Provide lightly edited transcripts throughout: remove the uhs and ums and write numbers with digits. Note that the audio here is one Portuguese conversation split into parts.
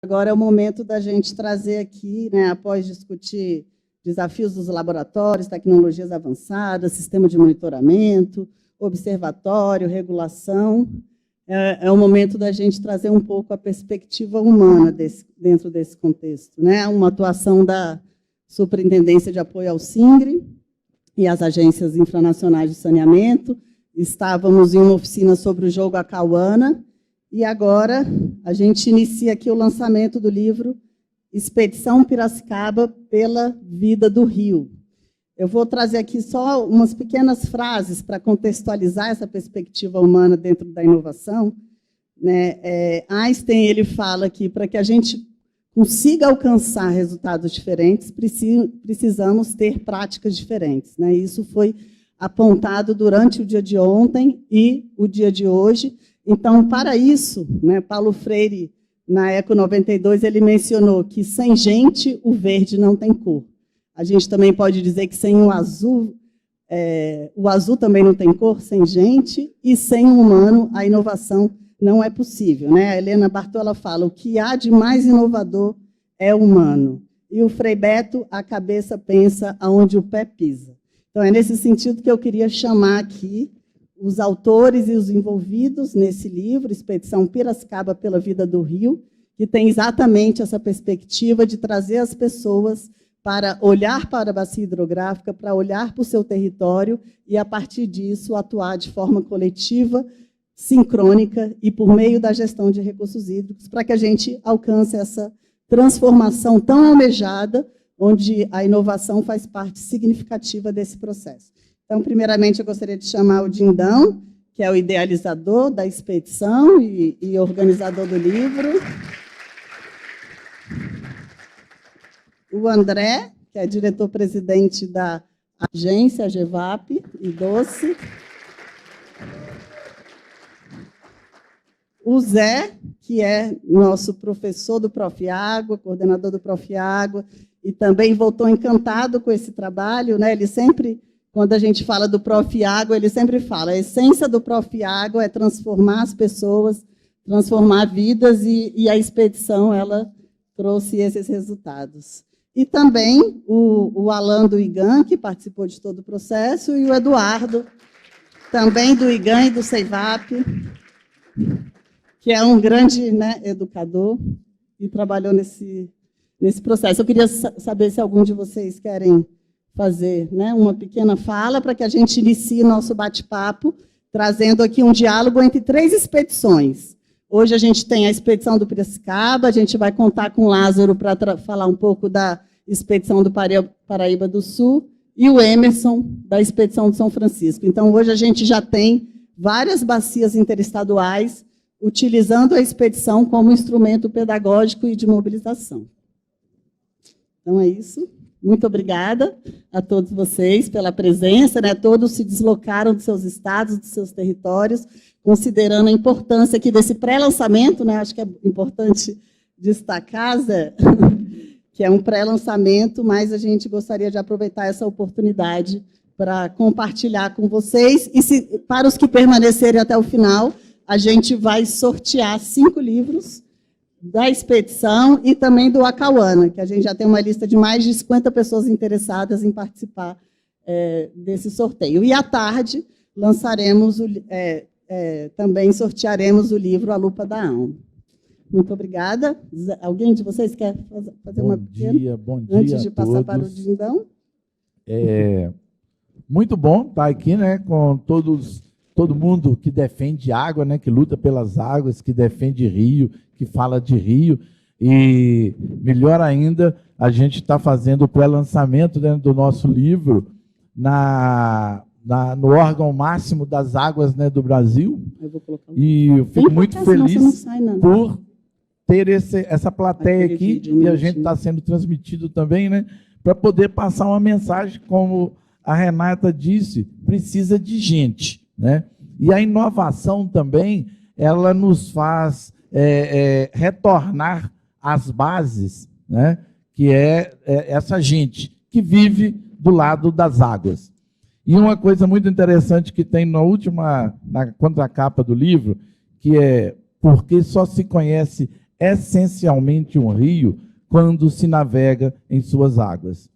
Agora é o momento da gente trazer aqui, né, após discutir desafios dos laboratórios, tecnologias avançadas, sistema de monitoramento, observatório, regulação, é o momento da gente trazer um pouco a perspectiva humana dentro desse contexto, né? Uma atuação da Superintendência de Apoio ao SINGRE e as agências infranacionais de saneamento. Estávamos em uma oficina sobre o jogo Acauana, e agora a gente inicia aqui o lançamento do livro Expedição Piracicaba pela Vida do Rio. Eu vou trazer aqui só umas pequenas frases para contextualizar essa perspectiva humana dentro da inovação, né? Einstein ele fala que para que a gente consiga alcançar resultados diferentes, precisamos ter práticas diferentes, né? Isso foi apontado durante o dia de ontem e o dia de hoje. Então, para isso, né, Paulo Freire, na Eco 92, ele mencionou que sem gente, o verde não tem cor. A gente também pode dizer que sem o azul também não tem cor, sem gente, e sem o humano, a inovação não é possível, né? A Helena Bartol fala, o que há de mais inovador é o humano. E o Frei Beto, a cabeça pensa aonde o pé pisa. Então, é nesse sentido que eu queria chamar aqui os autores e os envolvidos nesse livro, Expedição Piracicaba pela Vida do Rio, que tem exatamente essa perspectiva de trazer as pessoas para olhar para a bacia hidrográfica, para olhar para o seu território e, a partir disso, atuar de forma coletiva, sincrônica e por meio da gestão de recursos hídricos, para que a gente alcance essa transformação tão almejada, onde a inovação faz parte significativa desse processo. Então, primeiramente, eu gostaria de chamar o Dindão, que é o idealizador da expedição e organizador do livro. O André, que é diretor-presidente da agência, a GEVAP e Doce. O Zé, que é nosso professor do Profiágua, coordenador do Profiágua, e também voltou encantado com esse trabalho, né? Ele sempre... Quando a gente fala do Profiágua, ele sempre fala, a essência do Profiágua é transformar as pessoas, transformar vidas, e a expedição ela trouxe esses resultados. E também o Alan do IGAN, que participou de todo o processo, e o Eduardo, também do IGAN e do CEIVAP, que é um grande, né, educador e trabalhou nesse processo. Eu queria saber se algum de vocês querem fazer, né, uma pequena fala para que a gente inicie nosso bate-papo, trazendo aqui um diálogo entre 3 expedições. Hoje a gente tem a expedição do Piracicaba, a gente vai contar com o Lázaro para falar um pouco da expedição do Paraíba do Sul, e o Emerson, da expedição de São Francisco. Então, hoje a gente já tem várias bacias interestaduais utilizando a expedição como instrumento pedagógico e de mobilização. Então, é isso. Muito obrigada a todos vocês pela presença, né? Todos se deslocaram dos seus estados, dos seus territórios, considerando a importância aqui desse pré-lançamento, né? Acho que é importante destacar, Zé, que é um pré-lançamento, mas a gente gostaria de aproveitar essa oportunidade para compartilhar com vocês, e para os que permanecerem até o final, a gente vai sortear 5 livros da expedição e também do Acauana, que a gente já tem uma lista de mais de 50 pessoas interessadas em participar desse sorteio. E, à tarde, lançaremos, também sortearemos o livro A Lupa da Alma. Muito obrigada. Alguém de vocês quer fazer uma pequena? Bom dia antes de passar para o Dindão? Muito bom estar aqui, né, com todo mundo que defende água, né, que luta pelas águas, que defende rio, que fala de rio, e melhor ainda, a gente está fazendo o pré-lançamento dentro do nosso livro no órgão máximo das águas, né, do Brasil. E eu fico muito feliz por ter essa plateia aqui, e a gente está sendo transmitido também, né, para poder passar uma mensagem, como a Renata disse, precisa de gente, né? E a inovação também, ela nos faz retornar às bases, né? Que é essa gente que vive do lado das águas. E uma coisa muito interessante que tem na contracapa do livro, que é porque só se conhece essencialmente um rio quando se navega em suas águas.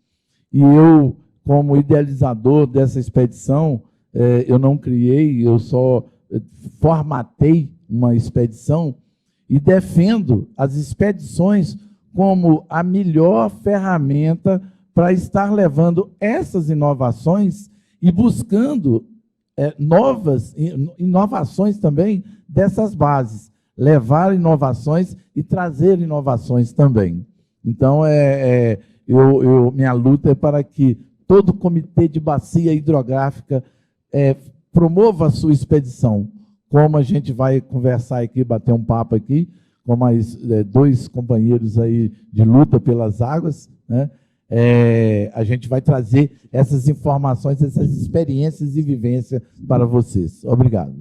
E eu, como idealizador dessa expedição, eu não criei, eu só formatei uma expedição e defendo as expedições como a melhor ferramenta para estar levando essas inovações e buscando novas inovações também dessas bases, levar inovações e trazer inovações também. Então, minha luta é para que todo comitê de bacia hidrográfica promova a sua expedição, como a gente vai conversar aqui, bater um papo aqui, com mais 2 companheiros aí de luta pelas águas, né? A gente vai trazer essas informações, essas experiências e vivências para vocês. Obrigado.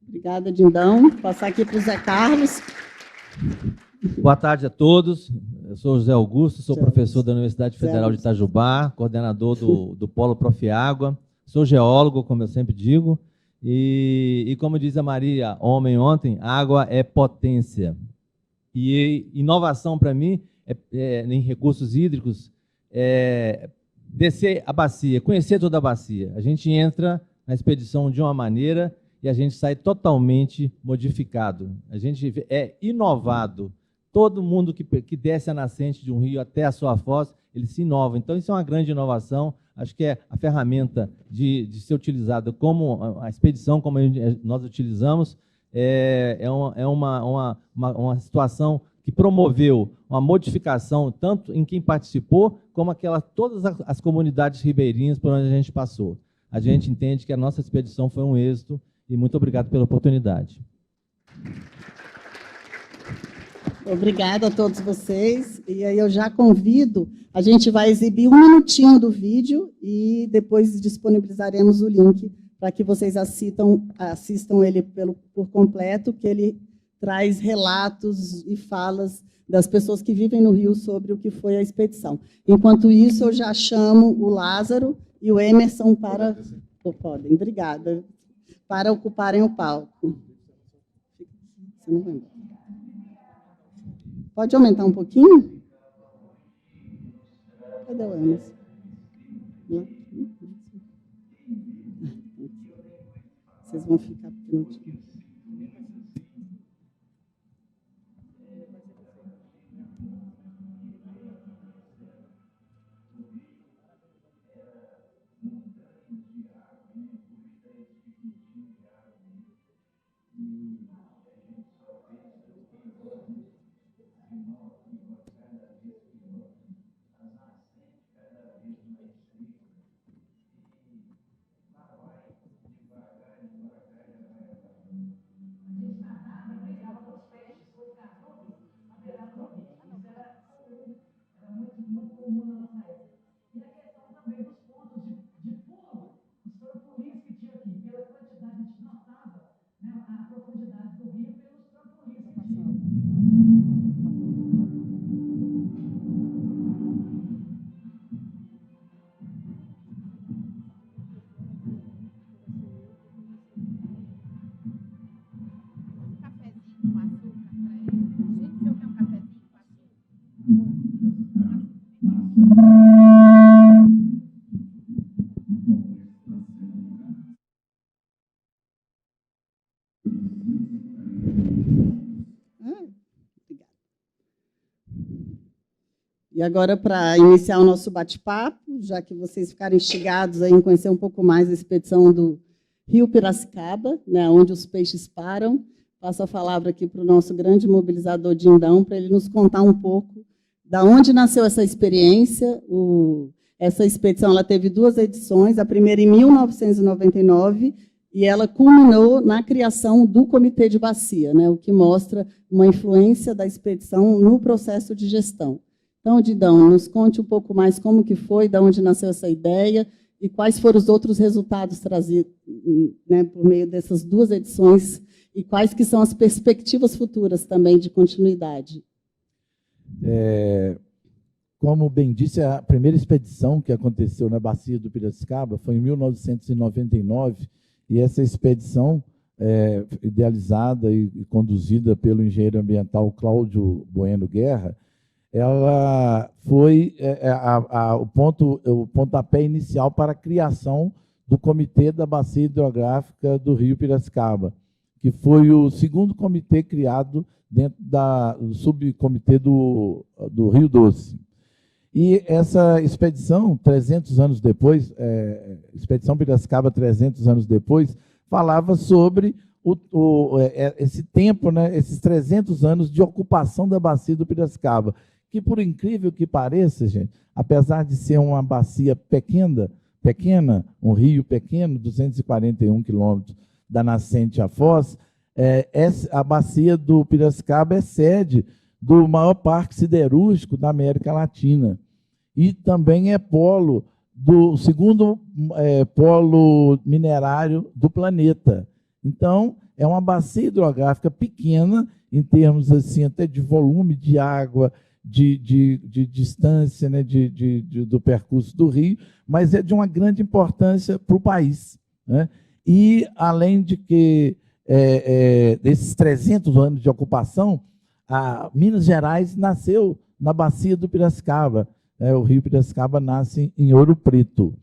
Obrigada, Dindão. Vou passar aqui para o Zé Carlos. Boa tarde a todos. Eu sou o José Augusto, sou professor da Universidade Federal de Itajubá, coordenador do Polo Profiágua. Sou geólogo, como eu sempre digo, e como diz a Maria Homem ontem, água é potência. E inovação, para mim, em recursos hídricos, descer a bacia, conhecer toda a bacia. A gente entra na expedição de uma maneira e a gente sai totalmente modificado. A gente é inovado. Todo mundo que desce a nascente de um rio até a sua foz, ele se inova. Então, isso é uma grande inovação. Acho que é a ferramenta de ser utilizada como a expedição, como nós utilizamos, é uma situação que promoveu uma modificação, tanto em quem participou, como todas as comunidades ribeirinhas por onde a gente passou. A gente entende que a nossa expedição foi um êxito, e muito obrigado pela oportunidade. Obrigada a todos vocês. E aí eu já convido, a gente vai exibir 1 minutinho do vídeo e depois disponibilizaremos o link para que vocês assistam ele por completo, que ele traz relatos e falas das pessoas que vivem no Rio sobre o que foi a expedição. Enquanto isso, eu já chamo o Lázaro e o Emerson para... Podem, obrigada. Para ocuparem o palco. Você não vai embora. Pode aumentar um pouquinho? Cadê o Emerson? Vocês vão ficar porque não... E agora, para iniciar o nosso bate-papo, já que vocês ficaram instigados em conhecer um pouco mais a expedição do Rio Piracicaba, né, onde os peixes param, passo a palavra aqui para o nosso grande mobilizador Dindão, para ele nos contar um pouco da onde nasceu essa experiência. Essa expedição ela teve 2 edições, a primeira em 1999, e ela culminou na criação do Comitê de Bacia, né, o que mostra uma influência da expedição no processo de gestão. Então, Dindão, nos conte um pouco mais como que foi, de onde nasceu essa ideia e quais foram os outros resultados trazidos, né, por meio dessas 2 edições e quais que são as perspectivas futuras também de continuidade. Como bem disse, a primeira expedição que aconteceu na Bacia do Piracicaba foi em 1999, e essa expedição idealizada e conduzida pelo engenheiro ambiental Cláudio Bueno Guerra, ela foi o pontapé inicial para a criação do Comitê da Bacia Hidrográfica do Rio Piracicaba, que foi o segundo comitê criado dentro do subcomitê do Rio Doce. E essa expedição, 300 anos depois, Expedição Piracicaba 300 anos depois, falava sobre esse tempo, né, esses 300 anos de ocupação da bacia do Piracicaba, que, por incrível que pareça, gente, apesar de ser uma bacia pequena, um rio pequeno, 241 quilômetros da nascente à foz, a bacia do Piracicaba é sede do maior parque siderúrgico da América Latina e também é do segundo polo minerário do planeta. Então, é uma bacia hidrográfica pequena, em termos assim, até de volume de água, de distância, né, do percurso do rio, mas é de uma grande importância para o país, né? E, além de que, desses 300 anos de ocupação, a Minas Gerais nasceu na bacia do Piracicaba. O rio Piracicaba nasce em Ouro Preto.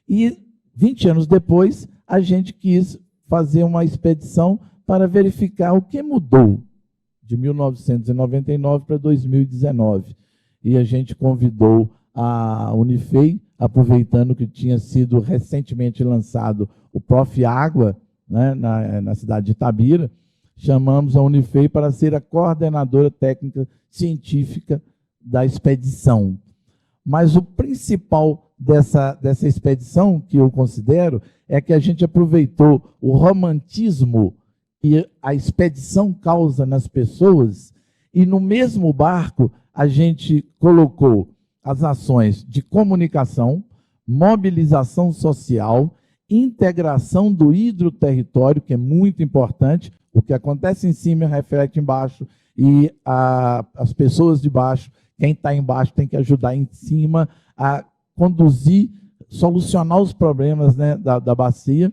E, 20 anos depois, a gente quis fazer uma expedição para verificar o que mudou de 1999 para 2019. E a gente convidou a Unifei, aproveitando que tinha sido recentemente lançado o Prof. Água, né, na cidade de Itabira, chamamos a Unifei para ser a coordenadora técnica científica da expedição. Mas o principal dessa expedição, que eu considero, é que a gente aproveitou o romantismo que a expedição causa nas pessoas, e no mesmo barco a gente colocou as ações de comunicação, mobilização social, integração do hidroterritório, que é muito importante. O que acontece em cima reflete embaixo, e as pessoas de baixo, quem está embaixo tem que ajudar em cima a conduzir, solucionar os problemas, né, da bacia.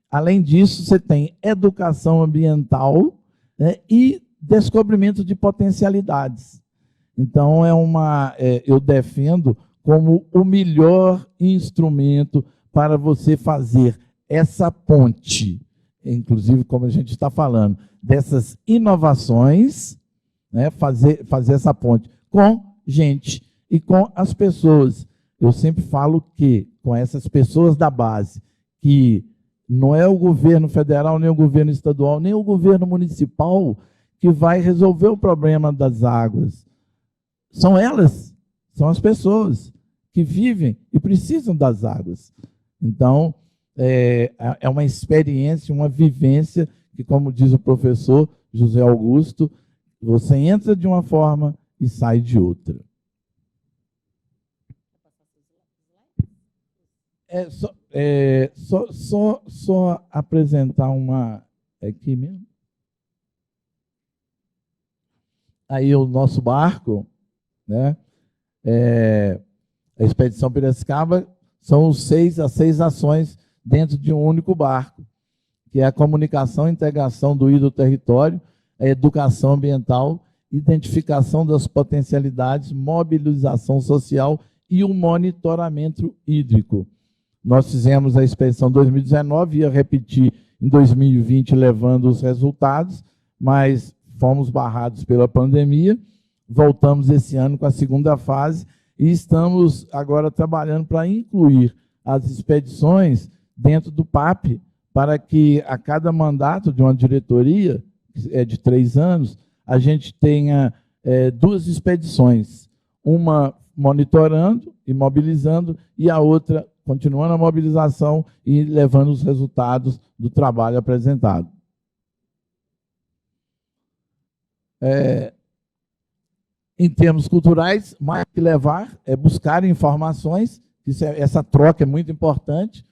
Além disso, você tem educação ambiental, né, e descobrimento de potencialidades. Então, eu defendo como o melhor instrumento para você fazer essa ponte, inclusive, como a gente está falando, dessas inovações, né, fazer essa ponte com gente e com as pessoas. Eu sempre falo que, com essas pessoas da base, que não é o governo federal, nem o governo estadual, nem o governo municipal que vai resolver o problema das águas. São elas, são as pessoas que vivem e precisam das águas. Então, é uma experiência, uma vivência que, como diz o professor José Augusto, você entra de uma forma e sai de outra. Só apresentar uma... aqui mesmo. Aí o nosso barco, né? A Expedição Piracicaba são as 6 ações dentro de um único barco, que é a comunicação e integração do hidroterritório, a educação ambiental, identificação das potencialidades, mobilização social e o monitoramento hídrico. Nós fizemos a expedição em 2019, ia repetir em 2020, levando os resultados, mas fomos barrados pela pandemia, voltamos esse ano com a segunda fase e estamos agora trabalhando para incluir as expedições dentro do PAP, para que a cada mandato de uma diretoria, que é de 3 anos, a gente tenha 2 expedições, uma monitorando e mobilizando, e a outra continuando a mobilização e levando os resultados do trabalho apresentado. Em termos culturais, mais que levar, é buscar informações, essa troca é muito importante.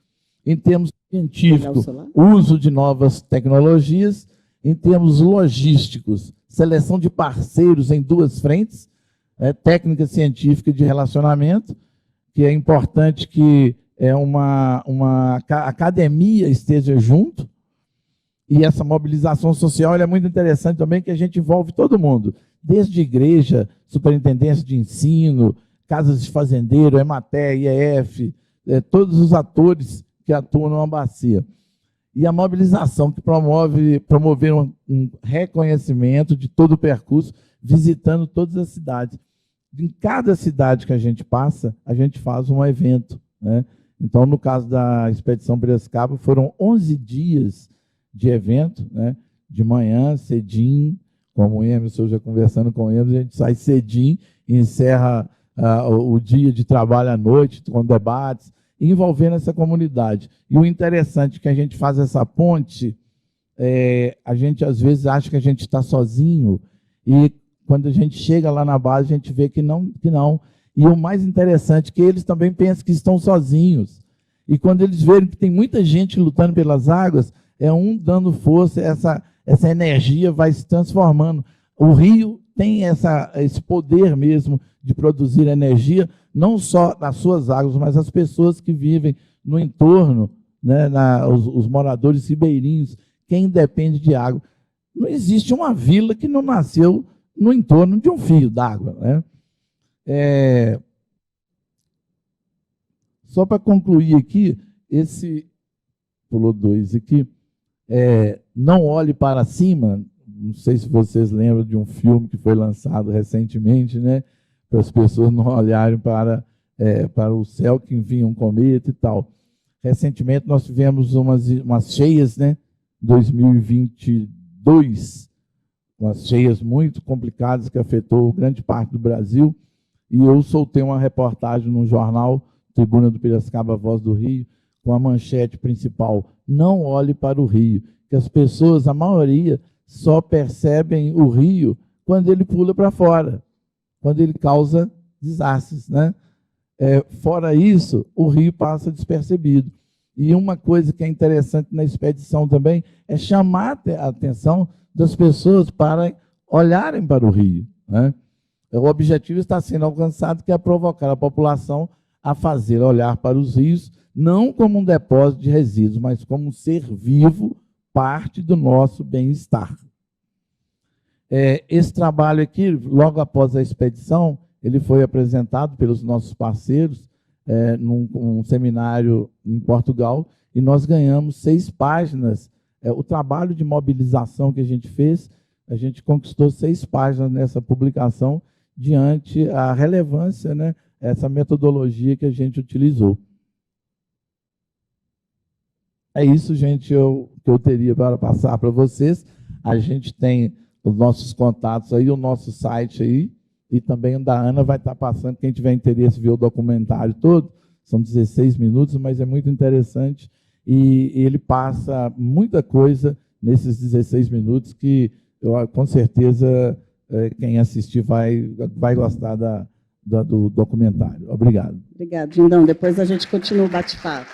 Em termos científicos, uso de novas tecnologias. Em termos logísticos, seleção de parceiros em 2 frentes, técnica científica de relacionamento, que é importante que uma academia esteja junto, E essa mobilização social é muito interessante também, que a gente envolve todo mundo, desde igreja, superintendência de ensino, casas de fazendeiro, EMATER, IEF, todos os atores que atuam numa bacia. E a mobilização que promover um reconhecimento de todo o percurso, visitando todas as cidades. Em cada cidade que a gente passa, a gente faz um evento, né? Então, no caso da Expedição Piracicaba, foram 11 dias de evento, né? De manhã, cedinho, como o Emerson, já conversando com o Emerson, a gente sai cedinho e encerra o dia de trabalho à noite, com debates, envolvendo essa comunidade. E o interessante é que a gente faz essa ponte, a gente às vezes acha que a gente está sozinho, e quando a gente chega lá na base, a gente vê que não. E o mais interessante é que eles também pensam que estão sozinhos. E quando eles verem que tem muita gente lutando pelas águas, é um dando força, essa energia vai se transformando. O rio tem esse poder mesmo de produzir energia, não só nas suas águas, mas as pessoas que vivem no entorno, né, os moradores ribeirinhos, quem depende de água. Não existe uma vila que não nasceu no entorno de um fio d'água, né? Só para concluir aqui, pulou 2 aqui, Não Olhe para Cima, não sei se vocês lembram de um filme que foi lançado recentemente, né, para as pessoas não olharem para o céu que vinha um cometa e tal. Recentemente nós tivemos umas cheias, né, 2022, umas cheias muito complicadas que afetou grande parte do Brasil, e eu soltei uma reportagem no jornal Tribuna do Piracicaba, Voz do Rio, com a manchete principal: não olhe para o rio, que as pessoas, a maioria, só percebem o rio quando ele pula para fora, quando ele causa desastres, né? Fora isso, o rio passa despercebido. E uma coisa que é interessante na expedição também é chamar a atenção das pessoas para olharem para o rio, né? O objetivo está sendo alcançado, que é provocar a população a fazer olhar para os rios, não como um depósito de resíduos, mas como um ser vivo, parte do nosso bem-estar. Esse trabalho aqui, logo após a expedição, ele foi apresentado pelos nossos parceiros num seminário em Portugal, e nós ganhamos 6 páginas. O trabalho de mobilização que a gente fez, a gente conquistou 6 páginas nessa publicação, diante a relevância, né, essa metodologia que a gente utilizou. É isso, gente, que eu teria para passar para vocês. A gente tem os nossos contatos aí, o nosso site aí, e também o da Ana vai estar passando, quem tiver interesse em ver o documentário todo, são 16 minutos, mas é muito interessante, e ele passa muita coisa nesses 16 minutos que, com certeza, quem assistir vai gostar do documentário. Obrigado. Obrigado, Dindão. Depois a gente continua o bate-papo.